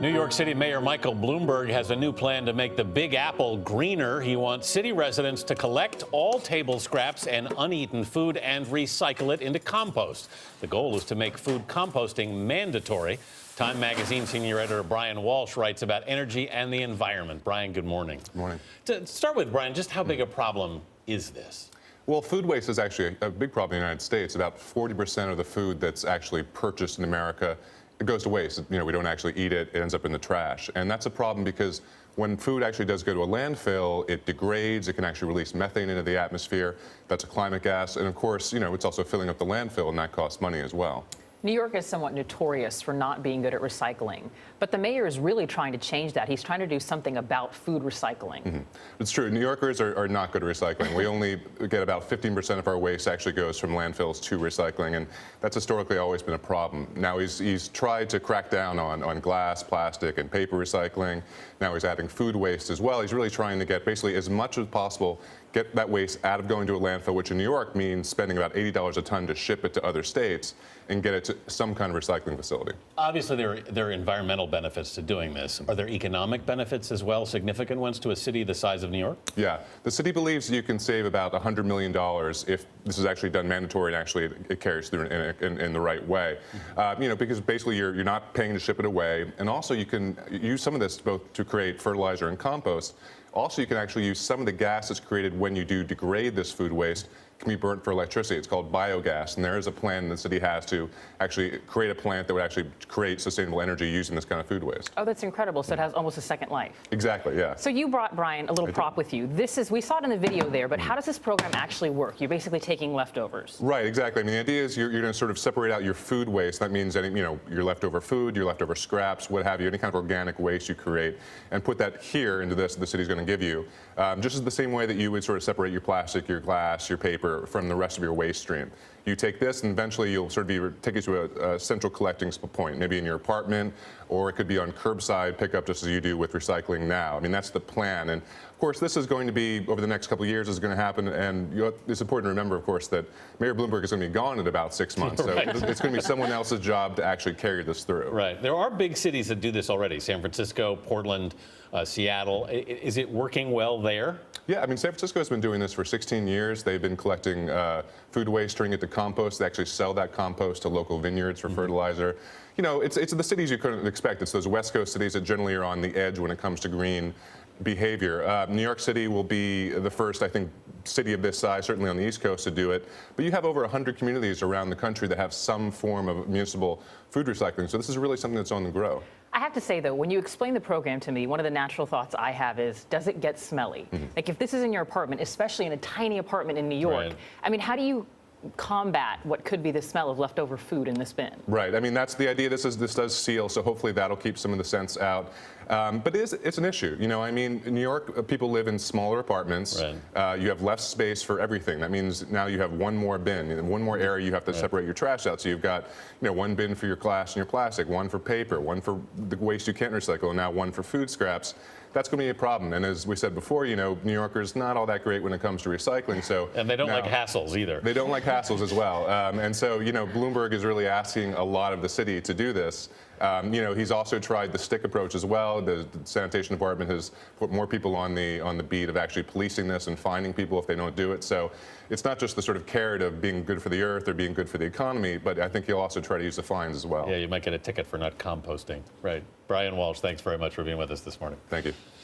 New York City Mayor Michael Bloomberg has a new plan to make the Big Apple greener. He wants city residents to collect all table scraps and uneaten food and recycle it into compost. The goal is to make food composting mandatory. Time magazine senior editor Brian Walsh writes about energy and the environment. Brian, good morning. Good morning. To start with, Brian, just how big a problem is this? Well, food waste is actually a big problem in the United States. About 40% of the food that's actually purchased in America, it goes to waste. We don't actually eat it. It ends up in the trash. And that's a problem because when food actually does go to a landfill, it degrades. It can actually release methane into the atmosphere. That's a climate gas. And of course, it's also filling up the landfill, and that costs money as well. New York is somewhat notorious for not being good at recycling, but the mayor is really trying to change that. He's trying to do something about food recycling. Mm-hmm. It's true. New Yorkers are not good at recycling. We only get about 15% of our waste actually goes from landfills to recycling, and that's historically always been a problem. Now he's tried to crack down on glass, plastic, and paper recycling. Now he's adding food waste as well. He's really trying to get basically as much as possible, get that waste out of going to a landfill, which in New York means spending about $80 a ton to ship it to other states and get it to some kind of recycling facility. Obviously, there are environmental benefits to doing this. Are there economic benefits as well, significant ones to a city the size of New York? Yeah. The city believes you can save about $100 million if this is actually done mandatory and actually it carries through in the right way. Because basically you're not paying to ship it away, and also you can use some of this both to create fertilizer and compost. Also, you can actually use some of the gas that's created when you do degrade this food waste can be burnt for electricity. It's called biogas, and there is a plan the city has to actually create a plant that would actually create sustainable energy using this kind of food waste. Oh, that's incredible. So it has almost a second life. Exactly, yeah. So you brought, Brian, a little prop with you. We saw it in the video there, but how does this program actually work? You're basically taking leftovers. Right, exactly. I mean, the idea is you're going to sort of separate out your food waste. That means any, your leftover food, your leftover scraps, what have you, any kind of organic waste you create, and put that here into this the city's going to give you. Just as the same way that you would sort of separate your plastic, your glass, your paper from the rest of your waste stream. You take this, and eventually you'll sort of take it to a central collecting point, maybe in your apartment, or it could be on curbside pickup, just as you do with recycling now. I mean, that's the plan. And of course, this is going to be, over the next couple of years, is going to happen. And it's important to remember, of course, that Mayor Bloomberg is going to be gone in about 6 months. So it's going to be someone else's job to actually carry this through. Right. There are big cities that do this already: San Francisco, Portland, Seattle. Is it working well there? Yeah, I mean, San Francisco has been doing this for 16 years. They've been collecting food waste, turning it to compost. They actually sell that compost to local vineyards for fertilizer. It's the cities you couldn't expect. It's those West Coast cities that generally are on the edge when it comes to green behavior. New York City will be the first, I think, city of this size, certainly on the East Coast, to do it. But you have over 100 communities around the country that have some form of municipal food recycling. So this is really something that's on the grow. I have to say, though, when you explain the program to me, one of the natural thoughts I have is, does it get smelly? Like, if this is in your apartment, especially in a tiny apartment in New York, right. I mean, how do you combat what could be the smell of leftover food in this bin? Right. I mean, that's the idea. This does seal, so hopefully that'll keep some of the scents out. But it's an issue. I mean, in New York, people live in smaller apartments. Right. You have less space for everything. That means now you have one more bin, one more area you have to separate your trash out. So you've got, one bin for your glass and your plastic, one for paper, one for the waste you can't recycle, and now one for food scraps. That's going to be a problem. And as we said before, New Yorkers not all that great when it comes to recycling. So and they don't like hassles either. They don't like hassles as well. And so, Bloomberg is really asking a lot of the city to do this. He's also tried the stick approach as well. The sanitation department has put more people on the beat of actually policing this and finding people if they don't do it. So it's not just the sort of carrot of being good for the earth or being good for the economy, but I think he'll also try to use the fines as well. Yeah, you might get a ticket for not composting. Right. Brian Walsh, thanks very much for being with us this morning. Thank you.